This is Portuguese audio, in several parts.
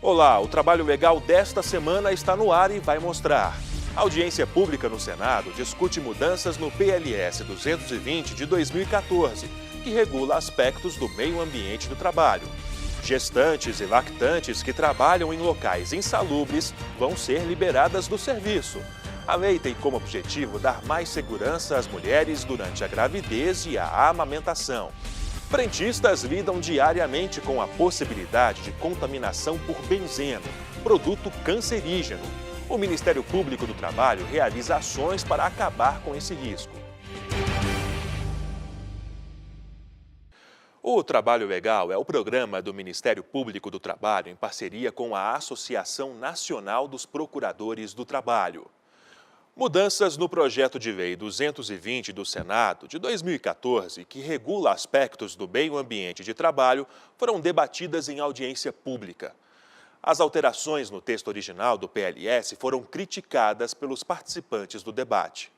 Olá, o trabalho legal desta semana está no ar e vai mostrar. A audiência pública no Senado discute mudanças no PLS 220 de 2014, que regula aspectos do meio ambiente do trabalho. Gestantes e lactantes que trabalham em locais insalubres vão ser liberadas do serviço. A lei tem como objetivo dar mais segurança às mulheres durante a gravidez e a amamentação. Frentistas lidam diariamente com a possibilidade de contaminação por benzeno, produto cancerígeno. O Ministério Público do Trabalho realiza ações para acabar com esse risco. O Trabalho Legal é o programa do Ministério Público do Trabalho em parceria com a Associação Nacional dos Procuradores do Trabalho. Mudanças no projeto de lei 220 do Senado de 2014, que regula aspectos do meio ambiente de trabalho, foram debatidas em audiência pública. As alterações no texto original do PLS foram criticadas pelos participantes do debate.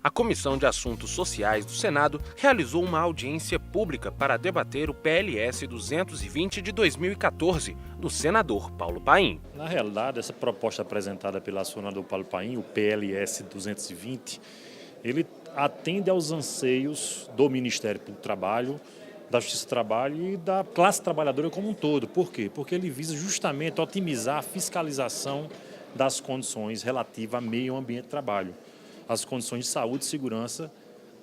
A Comissão de Assuntos Sociais do Senado realizou uma audiência pública para debater o PLS 220 de 2014, do senador Paulo Paim. Na realidade, essa proposta apresentada pelo senador Paulo Paim, o PLS 220, ele atende aos anseios do Ministério do Trabalho, da Justiça do Trabalho e da classe trabalhadora como um todo. Por quê? Porque ele visa justamente otimizar a fiscalização das condições relativas ao meio ambiente de trabalho, as condições de saúde e segurança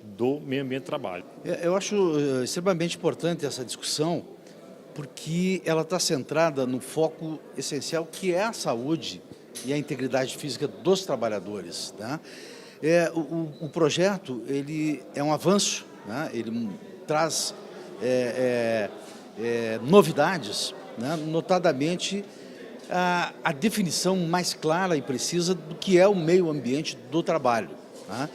do meio ambiente de trabalho. Eu acho extremamente importante essa discussão, porque ela está centrada no foco essencial, que é a saúde e a integridade física dos trabalhadores. Tá? O projeto ele é um avanço, né? Ele traz novidades, né? Notadamente a definição mais clara e precisa do que é o meio ambiente do trabalho. Tá?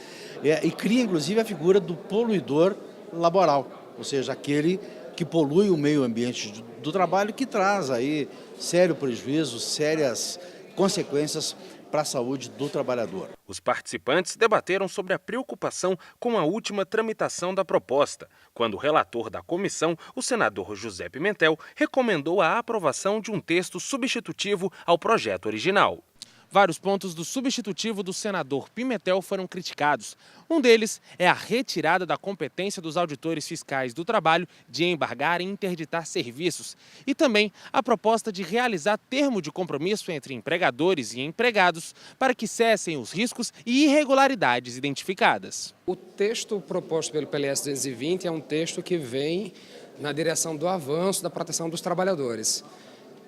E cria, inclusive, a figura do poluidor laboral, ou seja, aquele que polui o meio ambiente do trabalho, que traz aí sério prejuízo, sérias consequências para a saúde do trabalhador. Os participantes debateram sobre a preocupação com a última tramitação da proposta, quando o relator da comissão, o senador José Pimentel, recomendou a aprovação de um texto substitutivo ao projeto original. Vários pontos do substitutivo do senador Pimentel foram criticados. Um deles é a retirada da competência dos auditores fiscais do trabalho de embargar e interditar serviços. E também a proposta de realizar termo de compromisso entre empregadores e empregados para que cessem os riscos e irregularidades identificadas. O texto proposto pelo PLS 220 é um texto que vem na direção do avanço da proteção dos trabalhadores.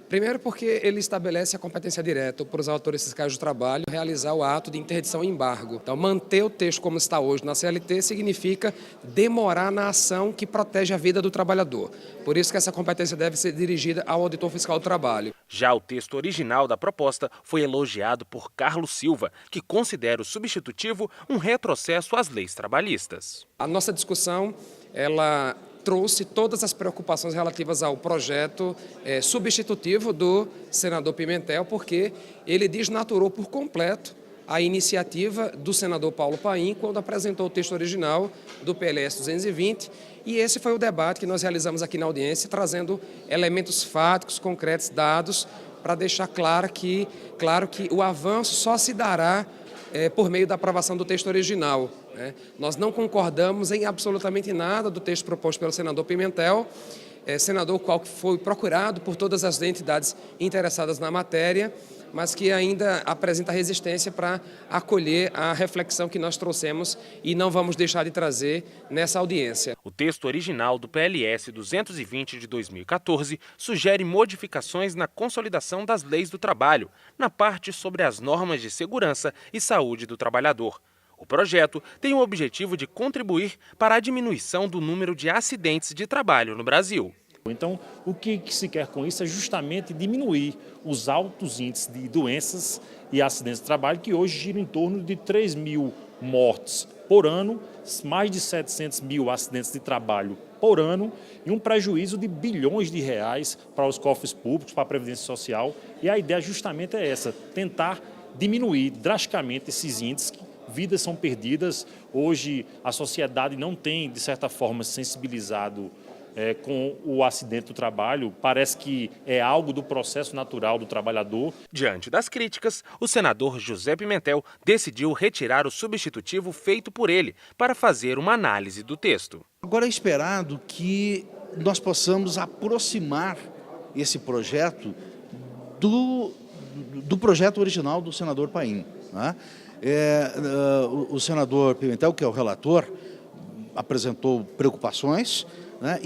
Primeiro porque ele estabelece a competência direta para os autores fiscais do trabalho realizar o ato de interdição e embargo. Então, manter o texto como está hoje na CLT significa demorar na ação que protege a vida do trabalhador. Por isso que essa competência deve ser dirigida ao auditor fiscal do trabalho. Já o texto original da proposta foi elogiado por Carlos Silva, que considera o substitutivo um retrocesso às leis trabalhistas. A nossa discussão, ela trouxe todas as preocupações relativas ao projeto substitutivo do senador Pimentel, porque ele desnaturou por completo a iniciativa do senador Paulo Paim quando apresentou o texto original do PLS 220, e esse foi o debate que nós realizamos aqui na audiência, trazendo elementos fáticos, concretos, dados, para deixar claro que o avanço só se dará por meio da aprovação do texto original. Nós não concordamos em absolutamente nada do texto proposto pelo senador Pimentel, senador qual foi procurado por todas as entidades interessadas na matéria, mas que ainda apresenta resistência para acolher a reflexão que nós trouxemos e não vamos deixar de trazer nessa audiência. O texto original do PLS 220 de 2014 sugere modificações na consolidação das leis do trabalho, na parte sobre as normas de segurança e saúde do trabalhador. O projeto tem o objetivo de contribuir para a diminuição do número de acidentes de trabalho no Brasil. Então, o que se quer com isso é justamente diminuir os altos índices de doenças e acidentes de trabalho, que hoje giram em torno de 3 mil mortes por ano, mais de 700 mil acidentes de trabalho por ano e um prejuízo de bilhões de reais para os cofres públicos, para a Previdência Social. E a ideia justamente é essa, tentar diminuir drasticamente esses índices. Vidas são perdidas. Hoje a sociedade não tem, de certa forma, sensibilizado com o acidente do trabalho, parece que é algo do processo natural do trabalhador. Diante das críticas, o senador José Pimentel decidiu retirar o substitutivo feito por ele para fazer uma análise do texto. Agora é esperado que nós possamos aproximar esse projeto do projeto original do senador Paim, né? O senador Pimentel, que é o relator, apresentou preocupações, né?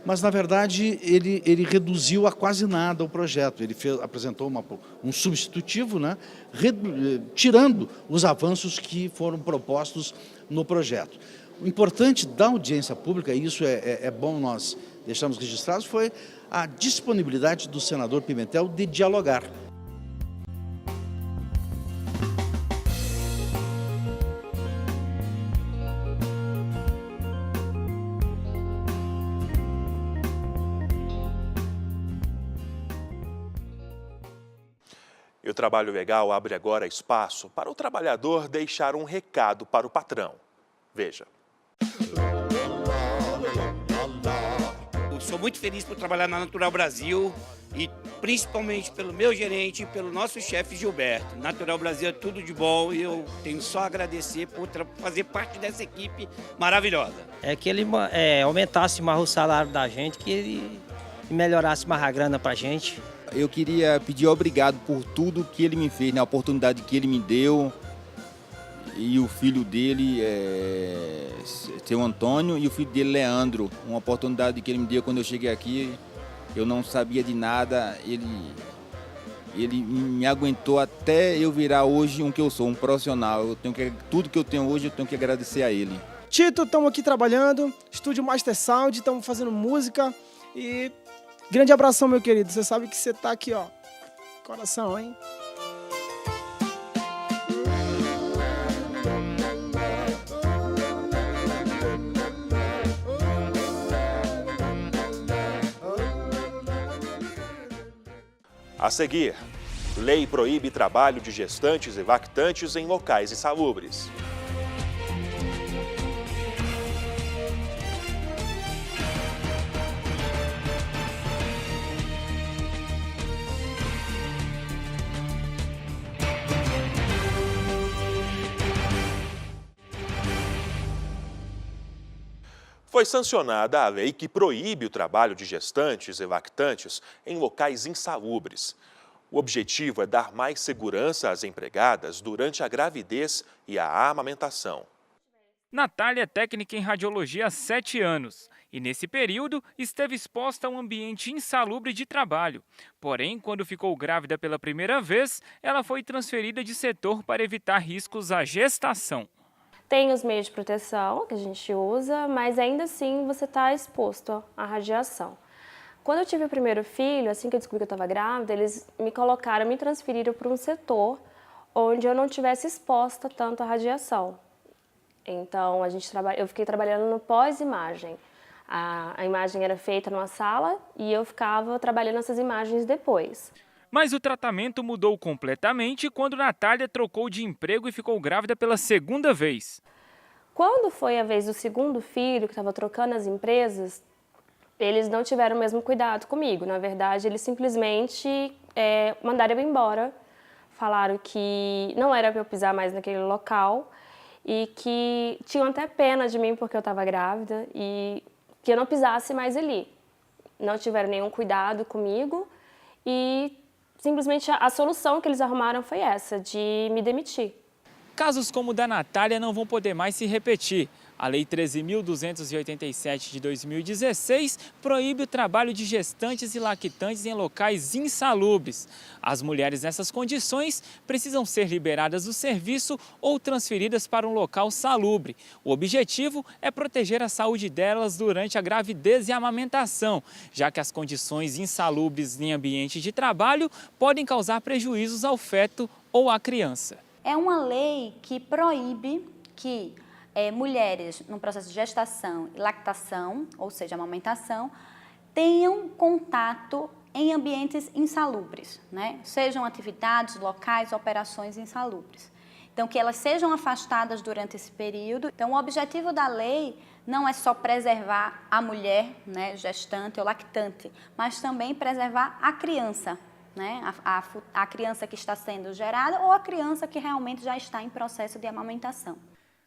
Mas, na verdade, ele reduziu a quase nada o projeto. Ele apresentou um substitutivo, né? Tirando os avanços que foram propostos no projeto. O importante da audiência pública, e isso é bom nós deixarmos registrados, foi a disponibilidade do senador Pimentel de dialogar. E o Trabalho Legal abre agora espaço para o trabalhador deixar um recado para o patrão. Veja. Eu sou muito feliz por trabalhar na Natural Brasil e principalmente pelo meu gerente e pelo nosso chefe Gilberto. Natural Brasil é tudo de bom e eu tenho só a agradecer por fazer parte dessa equipe maravilhosa. É que ele aumentasse mais o salário da gente, que ele melhorasse mais a grana para a gente. Eu queria pedir obrigado por tudo que ele me fez, né? A oportunidade que ele me deu. E o filho dele é seu Antônio e o filho dele, Leandro. Uma oportunidade que ele me deu quando eu cheguei aqui. Eu não sabia de nada. Ele me aguentou até eu virar hoje um que eu sou, um profissional. Tudo que eu tenho hoje eu tenho que agradecer a ele. Tito, estamos aqui trabalhando, estúdio Master Sound, estamos fazendo música e grande abração, meu querido. Você sabe que você está aqui, ó, coração, hein? A seguir, lei proíbe trabalho de gestantes e lactantes em locais insalubres. Foi sancionada a lei que proíbe o trabalho de gestantes e lactantes em locais insalubres. O objetivo é dar mais segurança às empregadas durante a gravidez e a amamentação. Natália é técnica em radiologia há 7 anos e, nesse período, esteve exposta a um ambiente insalubre de trabalho. Porém, quando ficou grávida pela primeira vez, ela foi transferida de setor para evitar riscos à gestação. Tem os meios de proteção que a gente usa, mas ainda assim você está exposto à radiação. Quando eu tive o primeiro filho, assim que eu descobri que eu estava grávida, eles me transferiram para um setor onde eu não tivesse exposta tanto à radiação. Então, eu fiquei trabalhando no pós-imagem. A imagem era feita numa sala e eu ficava trabalhando essas imagens depois. Mas o tratamento mudou completamente quando Natália trocou de emprego e ficou grávida pela segunda vez. Quando foi a vez do segundo filho, que estava trocando as empresas, eles não tiveram o mesmo cuidado comigo. Na verdade, eles simplesmente mandaram eu embora. Falaram que não era para eu pisar mais naquele local e que tinham até pena de mim porque eu estava grávida e que eu não pisasse mais ali. Não tiveram nenhum cuidado comigo e simplesmente a solução que eles arrumaram foi essa, de me demitir. Casos como o da Natália não vão poder mais se repetir. A Lei 13.287 de 2016 proíbe o trabalho de gestantes e lactantes em locais insalubres. As mulheres nessas condições precisam ser liberadas do serviço ou transferidas para um local salubre. O objetivo é proteger a saúde delas durante a gravidez e a amamentação, já que as condições insalubres em ambiente de trabalho podem causar prejuízos ao feto ou à criança. É uma lei que proíbe que mulheres no processo de gestação e lactação, ou seja, amamentação, tenham contato em ambientes insalubres, né? Sejam atividades, locais, operações insalubres. Então, que elas sejam afastadas durante esse período. Então, o objetivo da lei não é só preservar a mulher, né, gestante ou lactante, mas também preservar a criança, né, a criança que está sendo gerada ou a criança que realmente já está em processo de amamentação.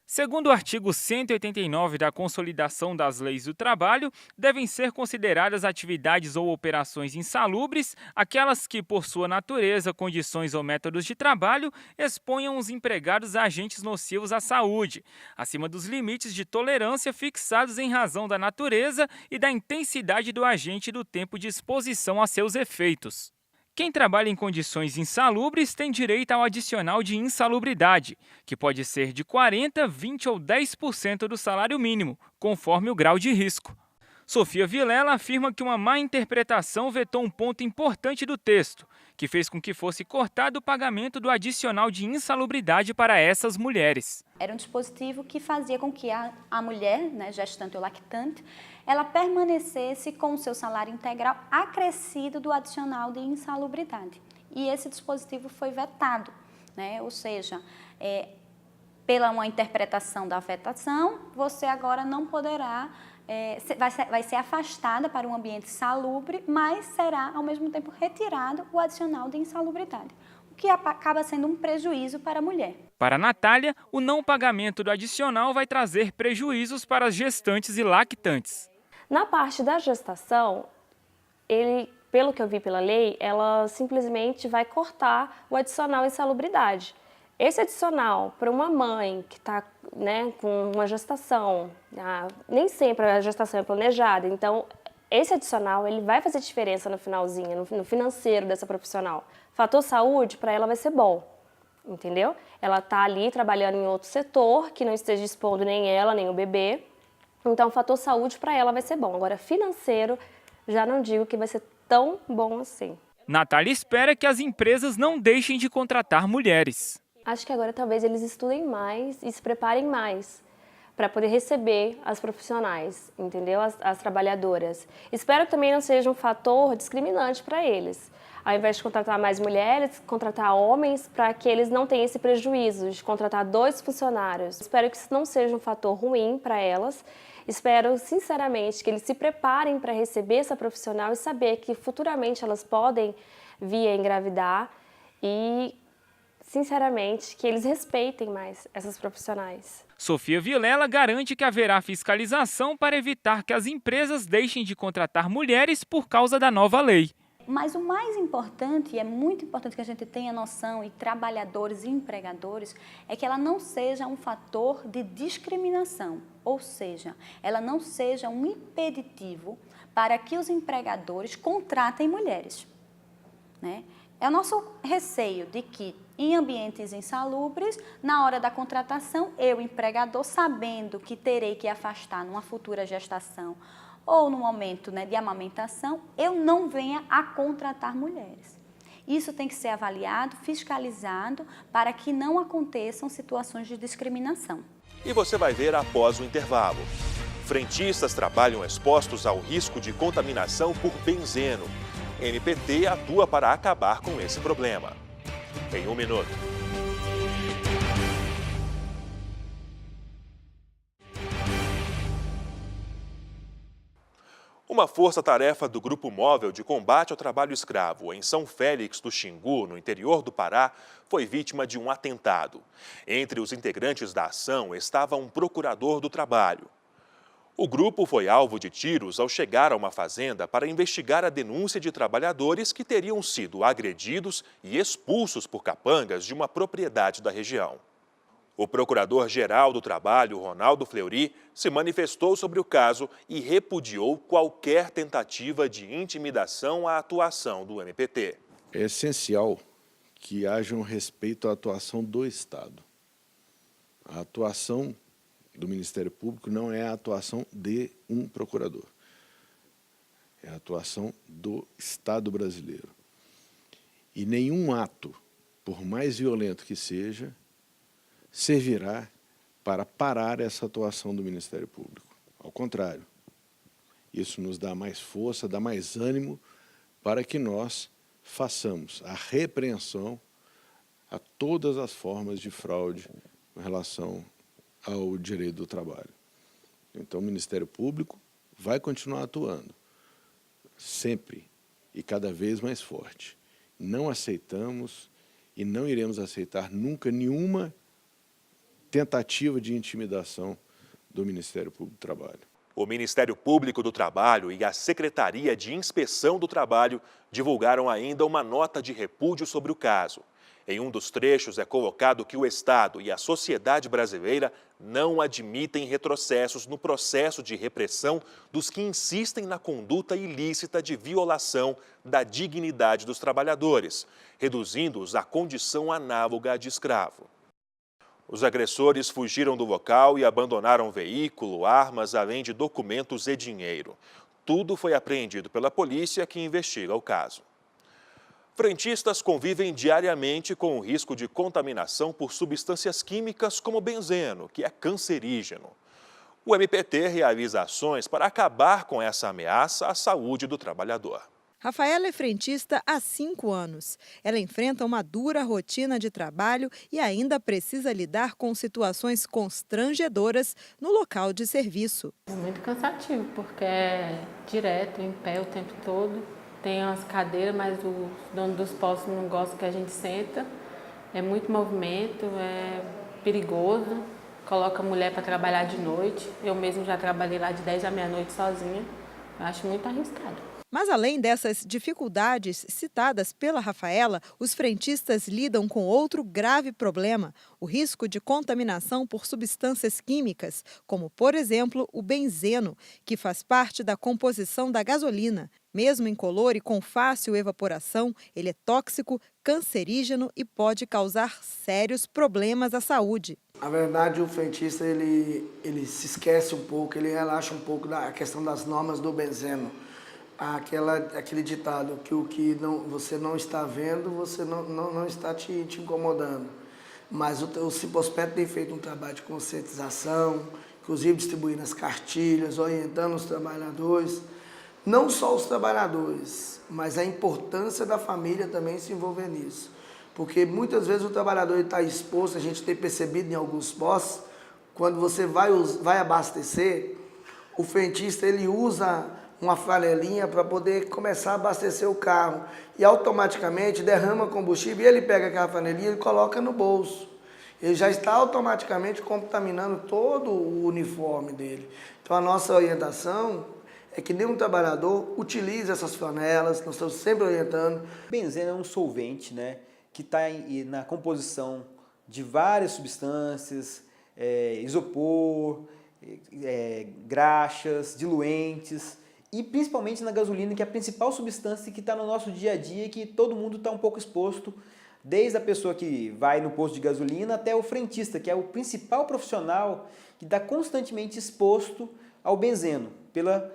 Segundo o artigo 189 da Consolidação das Leis do Trabalho, devem ser consideradas atividades ou operações insalubres aquelas que, por sua natureza, condições ou métodos de trabalho, exponham os empregados a agentes nocivos à saúde, acima dos limites de tolerância fixados em razão da natureza e da intensidade do agente e do tempo de exposição a seus efeitos. Quem trabalha em condições insalubres tem direito ao adicional de insalubridade, que pode ser de 40%, 20% ou 10% do salário mínimo, conforme o grau de risco. Sofia Vilela afirma que uma má interpretação vetou um ponto importante do texto, que fez com que fosse cortado o pagamento do adicional de insalubridade para essas mulheres. Era um dispositivo que fazia com que a mulher, né, gestante ou lactante, ela permanecesse com o seu salário integral acrescido do adicional de insalubridade. E esse dispositivo foi vetado, né? Ou seja, pela uma interpretação da vetação, você agora não poderá, vai ser afastada para um ambiente salubre, mas será ao mesmo tempo retirado o adicional de insalubridade, o que acaba sendo um prejuízo para a mulher. Para a Natália, o não pagamento do adicional vai trazer prejuízos para as gestantes e lactantes. Na parte da gestação, pelo que eu vi pela lei, ela simplesmente vai cortar o adicional insalubridade. Esse adicional para uma mãe que está, né, com uma gestação, nem sempre a gestação é planejada, então esse adicional ele vai fazer diferença no finalzinho, no financeiro dessa profissional. Fator saúde, para ela vai ser bom, entendeu? Ela está ali trabalhando em outro setor, que não esteja expondo nem ela, nem o bebê. Então, o fator saúde para ela vai ser bom. Agora, financeiro, já não digo que vai ser tão bom assim. Natália espera que as empresas não deixem de contratar mulheres. Acho que agora talvez eles estudem mais e se preparem mais para poder receber as profissionais, entendeu? As trabalhadoras. Espero que também não seja um fator discriminante para eles. Ao invés de contratar mais mulheres, contratar homens para que eles não tenham esse prejuízo de contratar 2 funcionários. Espero que isso não seja um fator ruim para elas. Espero, sinceramente, que eles se preparem para receber essa profissional e saber que futuramente elas podem vir a engravidar e, sinceramente, que eles respeitem mais essas profissionais. Sofia Vilela garante que haverá fiscalização para evitar que as empresas deixem de contratar mulheres por causa da nova lei. Mas o mais importante, e é muito importante que a gente tenha noção, e trabalhadores e empregadores, é que ela não seja um fator de discriminação, ou seja, ela não seja um impeditivo para que os empregadores contratem mulheres, né? É o nosso receio de que, em ambientes insalubres, na hora da contratação, eu, empregador, sabendo que terei que afastar numa futura gestação ou no momento, né, de amamentação, eu não venha a contratar mulheres. Isso tem que ser avaliado, fiscalizado, para que não aconteçam situações de discriminação. E você vai ver após o intervalo. Frentistas trabalham expostos ao risco de contaminação por benzeno. MPT atua para acabar com esse problema. Em 1 minuto. Uma força-tarefa do Grupo Móvel de Combate ao Trabalho Escravo em São Félix do Xingu, no interior do Pará, foi vítima de um atentado. Entre os integrantes da ação estava um procurador do trabalho. O grupo foi alvo de tiros ao chegar a uma fazenda para investigar a denúncia de trabalhadores que teriam sido agredidos e expulsos por capangas de uma propriedade da região. O Procurador-Geral do Trabalho, Ronaldo Fleury, se manifestou sobre o caso e repudiou qualquer tentativa de intimidação à atuação do MPT. É essencial que haja um respeito à atuação do Estado. A atuação do Ministério Público não é a atuação de um procurador. É a atuação do Estado brasileiro. E nenhum ato, por mais violento que seja, servirá para parar essa atuação do Ministério Público. Ao contrário, isso nos dá mais força, dá mais ânimo para que nós façamos a repreensão a todas as formas de fraude em relação ao direito do trabalho. Então, o Ministério Público vai continuar atuando, sempre e cada vez mais forte. Não aceitamos e não iremos aceitar nunca nenhuma tentativa de intimidação do Ministério Público do Trabalho. O Ministério Público do Trabalho e a Secretaria de Inspeção do Trabalho divulgaram ainda uma nota de repúdio sobre o caso. Em um dos trechos é colocado que o Estado e a sociedade brasileira não admitem retrocessos no processo de repressão dos que insistem na conduta ilícita de violação da dignidade dos trabalhadores, reduzindo-os à condição análoga à de escravo. Os agressores fugiram do local e abandonaram veículo, armas, além de documentos e dinheiro. Tudo foi apreendido pela polícia, que investiga o caso. Frentistas convivem diariamente com o risco de contaminação por substâncias químicas como benzeno, que é cancerígeno. O MPT realiza ações para acabar com essa ameaça à saúde do trabalhador. Rafaela é frentista há 5 anos. Ela enfrenta uma dura rotina de trabalho e ainda precisa lidar com situações constrangedoras no local de serviço. É muito cansativo, porque é direto, em pé o tempo todo. Tem umas cadeiras, mas o dono dos postos não gosta que a gente senta. É muito movimento, é perigoso. Coloca a mulher para trabalhar de noite. Eu mesmo já trabalhei lá de 10 à meia-noite sozinha. Eu acho muito arriscado. Mas além dessas dificuldades citadas pela Rafaela, os frentistas lidam com outro grave problema, o risco de contaminação por substâncias químicas, como, por exemplo, o benzeno, que faz parte da composição da gasolina. Mesmo incolor e com fácil evaporação, ele é tóxico, cancerígeno e pode causar sérios problemas à saúde. Na verdade, o frentista ele se esquece um pouco, ele relaxa um pouco da questão das normas do benzeno. Aquele ditado que o que você não está vendo, você não está te incomodando. Mas o Cipospet tem feito um trabalho de conscientização, inclusive distribuindo as cartilhas, orientando os trabalhadores. Não só os trabalhadores, mas a importância da família também se envolver nisso. Porque muitas vezes o trabalhador está exposto, a gente tem percebido em alguns postos, quando você vai abastecer, o frentista ele usa uma flanelinha para poder começar a abastecer o carro e automaticamente derrama combustível e ele pega aquela flanelinha e coloca no bolso. Ele já está automaticamente contaminando todo o uniforme dele. Então a nossa orientação é que nenhum trabalhador utilize essas flanelas, nós estamos sempre orientando. O benzeno é um solvente, né, que está na composição de várias substâncias, isopor, graxas, diluentes, e principalmente na gasolina, que é a principal substância que está no nosso dia a dia e que todo mundo está um pouco exposto, desde a pessoa que vai no posto de gasolina até o frentista, que é o principal profissional que está constantemente exposto ao benzeno, pela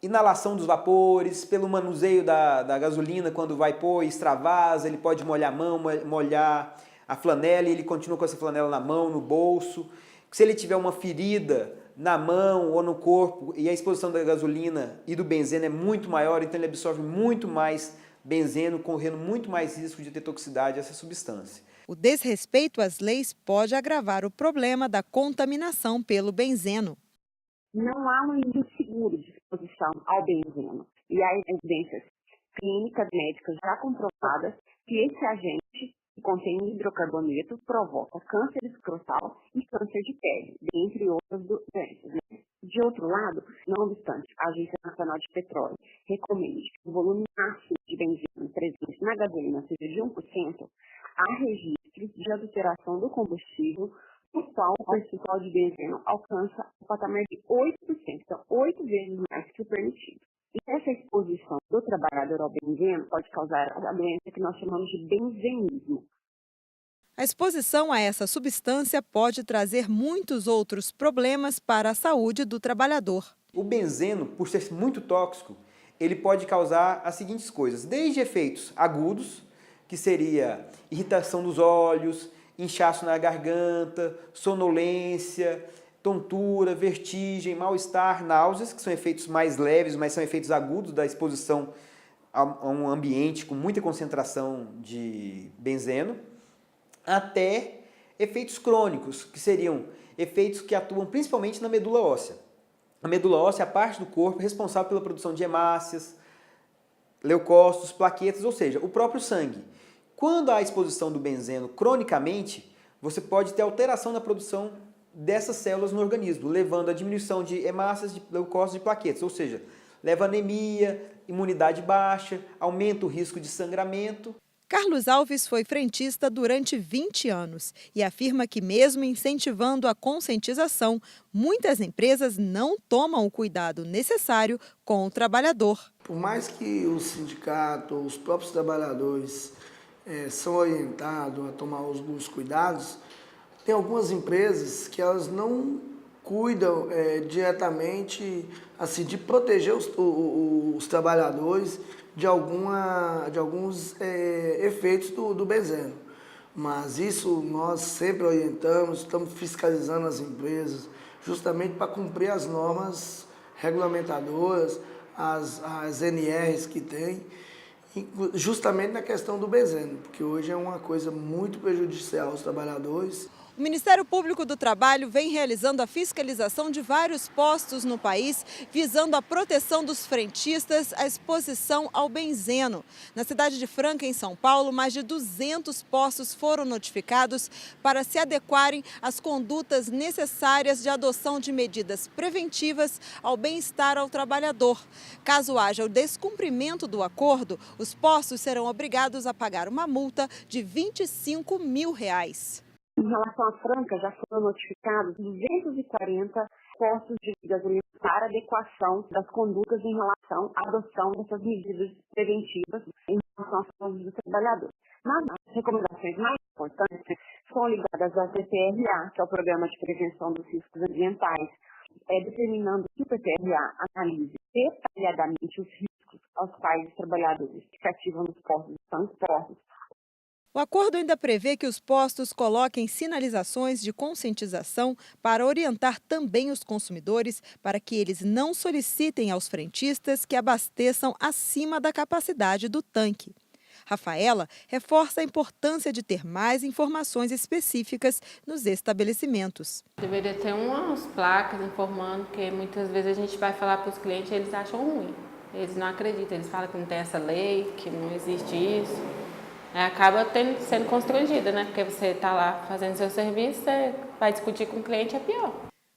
inalação dos vapores, pelo manuseio da gasolina, quando vai pôr e extravasa, ele pode molhar a mão, molhar a flanela e ele continua com essa flanela na mão, no bolso. Se ele tiver uma ferida na mão ou no corpo e a exposição da gasolina e do benzeno é muito maior, então ele absorve muito mais benzeno, correndo muito mais risco de ter toxicidade a essa substância. O desrespeito às leis pode agravar o problema da contaminação pelo benzeno. Não há um índice seguro de exposição ao benzeno e há evidências clínicas médicas já comprovadas que esse agente que contém hidrocarboneto provoca câncer escrotal e câncer de pele, dentre outras doenças. De outro lado, não obstante, a Agência Nacional de Petróleo recomenda que o volume máximo de benzeno presente na gasolina seja de 1%, há registros de adulteração do combustível, o qual o percentual de benzeno alcança o patamar de 8%, então 8 vezes mais que o permitido. E essa exposição do trabalhador ao benzeno pode causar a doença que nós chamamos de benzenismo. A exposição a essa substância pode trazer muitos outros problemas para a saúde do trabalhador. O benzeno, por ser muito tóxico, ele pode causar as seguintes coisas, desde efeitos agudos, que seria irritação dos olhos, inchaço na garganta, sonolência, tontura, vertigem, mal-estar, náuseas, que são efeitos mais leves, mas são efeitos agudos da exposição a um ambiente com muita concentração de benzeno. até efeitos crônicos, que seriam efeitos que atuam principalmente na medula óssea. A medula óssea é a parte do corpo responsável pela produção de hemácias, leucócitos, plaquetas, ou seja, o próprio sangue. Quando há exposição do benzeno cronicamente, você pode ter alteração na produção dessas células no organismo, levando à diminuição de hemácias, de leucócitos e plaquetas, ou seja, leva a anemia, imunidade baixa, aumenta o risco de sangramento. Carlos Alves foi frentista durante 20 anos e afirma que, mesmo incentivando a conscientização, muitas empresas não tomam o cuidado necessário com o trabalhador. Por mais que o sindicato, os próprios trabalhadores são orientados a tomar os cuidados, tem algumas empresas que elas não cuidam diretamente assim, de proteger os trabalhadores de alguns efeitos do benzeno. Mas isso nós sempre orientamos, estamos fiscalizando as empresas, justamente para cumprir as normas regulamentadoras, as NRs que tem, justamente na questão do benzeno, porque hoje é uma coisa muito prejudicial aos trabalhadores. O Ministério Público do Trabalho vem realizando a fiscalização de vários postos no país, visando a proteção dos frentistas à exposição ao benzeno. Na cidade de Franca, em São Paulo, mais de 200 postos foram notificados para se adequarem às condutas necessárias de adoção de medidas preventivas ao bem-estar ao trabalhador. Caso haja o descumprimento do acordo, os postos serão obrigados a pagar uma multa de R$25 mil. Em relação à Franca, já foram notificados 240 postos de gasolina para adequação das condutas em relação à adoção dessas medidas preventivas em relação à saúde do trabalhador. Mas as recomendações mais importantes são ligadas ao PPRA, que é o Programa de Prevenção dos Riscos Ambientais, determinando que o PPRA analise detalhadamente os riscos aos quais os trabalhadores que ativam nos postos estão expostos. O acordo ainda prevê que os postos coloquem sinalizações de conscientização para orientar também os consumidores para que eles não solicitem aos frentistas que abasteçam acima da capacidade do tanque. Rafaela reforça a importância de ter mais informações específicas nos estabelecimentos. Deveria ter umas placas informando, porque muitas vezes a gente vai falar para os clientes e eles acham ruim. Eles não acreditam, eles falam que não tem essa lei, que não existe isso. Acaba sendo constrangida, né? Porque você está lá fazendo seu serviço, você vai discutir com o cliente, é pior.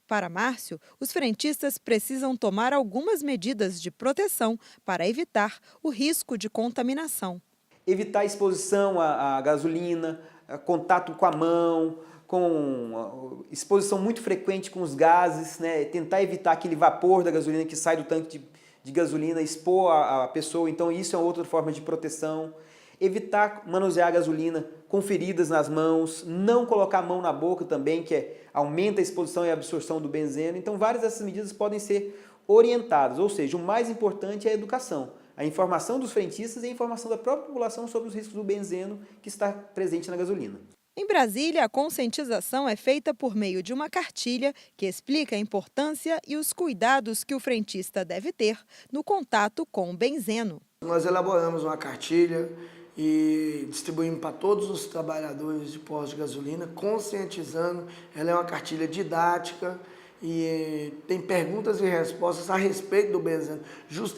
Para Márcio, os frentistas precisam tomar algumas medidas de proteção para evitar o risco de contaminação. Evitar a exposição à gasolina, contato com a mão, com exposição muito frequente com os gases, né? Tentar evitar aquele vapor da gasolina que sai do tanque de gasolina, expor a pessoa, então isso é outra forma de proteção. Evitar manusear a gasolina com feridas nas mãos, não colocar a mão na boca também, que aumenta a exposição e a absorção do benzeno. Então, várias dessas medidas podem ser orientadas, ou seja, o mais importante é a educação, a informação dos frentistas e a informação da própria população sobre os riscos do benzeno que está presente na gasolina. Em Brasília, a conscientização é feita por meio de uma cartilha que explica a importância e os cuidados que o frentista deve ter no contato com o benzeno. Nós elaboramos uma cartilha e distribuímos para todos os trabalhadores de postos de gasolina, conscientizando. Ela é uma cartilha didática e tem perguntas e respostas a respeito do benzeno,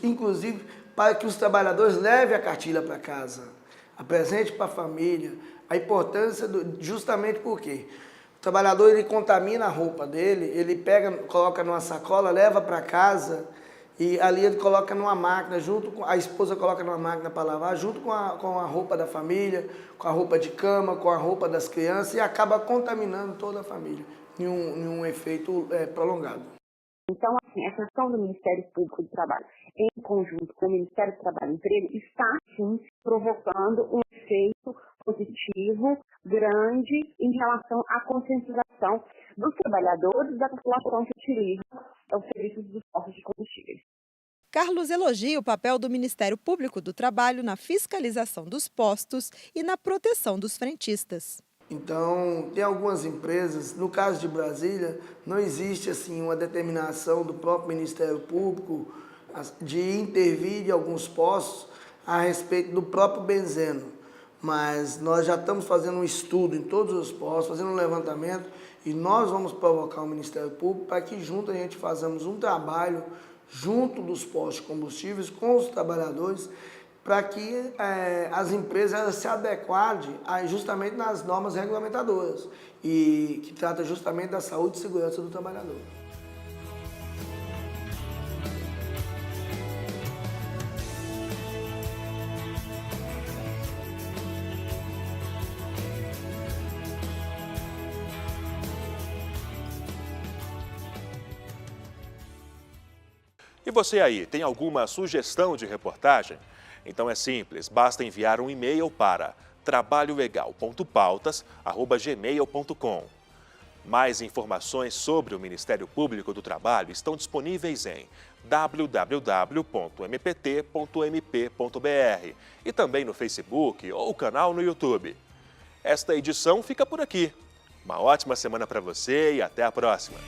inclusive para que os trabalhadores levem a cartilha para casa, apresente para a família, a importância, justamente porque o trabalhador ele contamina a roupa dele, ele pega, coloca numa sacola, leva para casa, e ali ele coloca numa máquina, a esposa coloca numa máquina para lavar, junto com a roupa da família, com a roupa de cama, com a roupa das crianças, e acaba contaminando toda a família, em um efeito prolongado. Então, assim, essa ação do Ministério Público do Trabalho, em conjunto com o Ministério do Trabalho e Emprego, está, sim, provocando um efeito positivo, grande, em relação à conscientização dos trabalhadores e da população que utiliza os serviços dos postos de combustíveis. Carlos elogia o papel do Ministério Público do Trabalho na fiscalização dos postos e na proteção dos frentistas. Então, tem algumas empresas, no caso de Brasília, não existe assim uma determinação do próprio Ministério Público de intervir em alguns postos a respeito do próprio benzeno. mas nós já estamos fazendo um estudo em todos os postos, fazendo um levantamento, e nós vamos provocar o Ministério Público para que junto a gente façamos um trabalho junto dos postos de combustíveis com os trabalhadores, para que as empresas elas se adequem justamente nas normas regulamentadoras, e que trata justamente da saúde e segurança do trabalhador. E você aí, tem alguma sugestão de reportagem? Então é simples, basta enviar um e-mail para trabalholegal.pautas@gmail.com. Mais informações sobre o Ministério Público do Trabalho estão disponíveis em www.mpt.mp.br e também no Facebook ou canal no YouTube. Esta edição fica por aqui. Uma ótima semana para você e até a próxima.